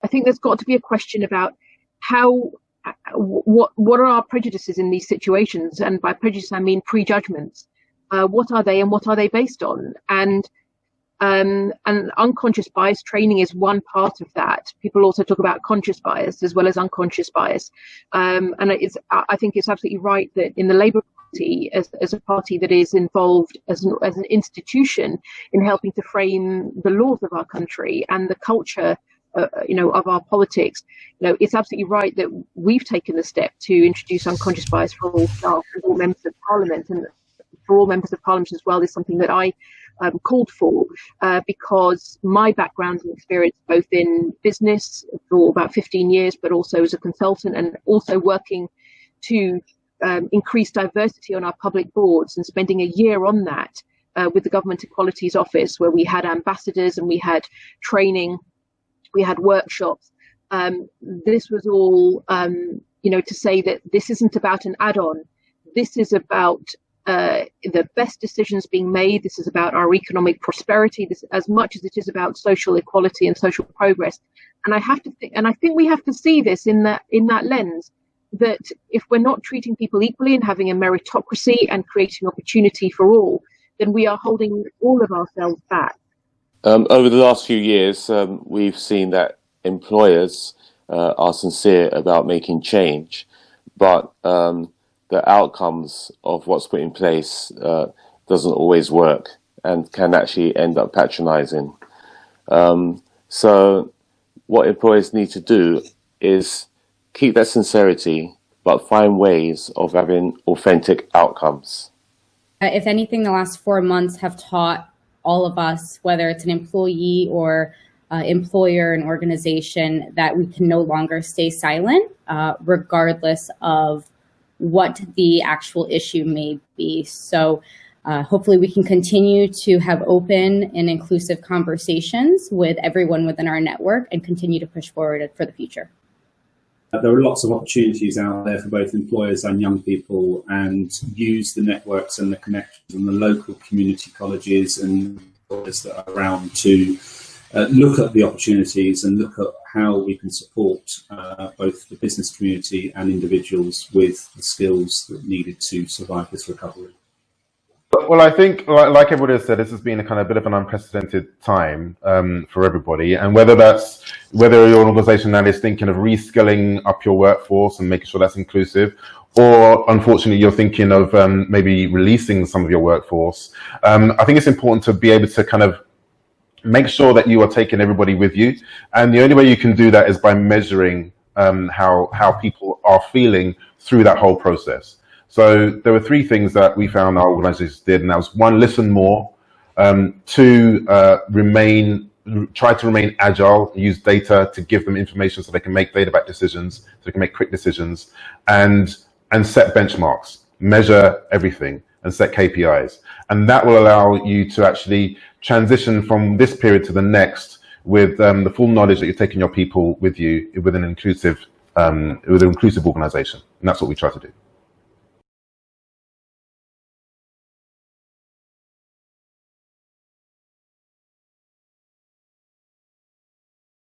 I think there's got to be a question about what are our prejudices in these situations, and by prejudice I mean prejudgments. What are they, and what are they based on? And unconscious bias training is one part of that. People also talk about conscious bias as well as unconscious bias. And I think it's absolutely right that in the Labour Party, as a party that is involved as an institution in helping to frame the laws of our country and the culture of our politics, it's absolutely right that we've taken the step to introduce unconscious bias for all staff and all members of Parliament, and for all members of Parliament as well, is something that I called for because my background and experience, both in business for about 15 years, but also as a consultant, and also working to increase diversity on our public boards, and spending a year on that with the Government Equalities Office, where we had ambassadors and we had training, we had workshops. This was all, to say that this isn't about an add-on. This is about the best decisions being made. This is about our economic prosperity, this as much as it is about social equality and social progress. And I think we have to see this in that lens, that if we're not treating people equally and having a meritocracy and creating opportunity for all, then we are holding all of ourselves back. Over the last few years, we've seen that employers are sincere about making change, but the outcomes of what's put in place doesn't always work and can actually end up patronizing. So what employers need to do is keep that sincerity, but find ways of having authentic outcomes. If anything, the last 4 months have taught all of us, whether it's an employee or employer and organization, that we can no longer stay silent, regardless of what the actual issue may be. So hopefully we can continue to have open and inclusive conversations with everyone within our network and continue to push forward for the future. There are lots of opportunities out there for both employers and young people, and use the networks and the connections and the local community colleges and employers that are around to look at the opportunities and look at how we can support both the business community and individuals with the skills that are needed to survive this recovery. Well, I think, like everybody has said, this has been a kind of bit of an unprecedented time for everybody. And whether you're an organisation that is thinking of reskilling up your workforce and making sure that's inclusive, or unfortunately you're thinking of maybe releasing some of your workforce, I think it's important to be able to kind of make sure that you are taking everybody with you. And the only way you can do that is by measuring how people are feeling through that whole process. So there were 3 things that we found our organizations did, and that was 1, listen more, 2, try to remain agile, use data to give them information so they can make data-backed decisions, so they can make quick decisions, and set benchmarks, measure everything, and set KPIs. And that will allow you to actually transition from this period to the next with the full knowledge that you're taking your people with you with an inclusive organization. And that's what we try to do.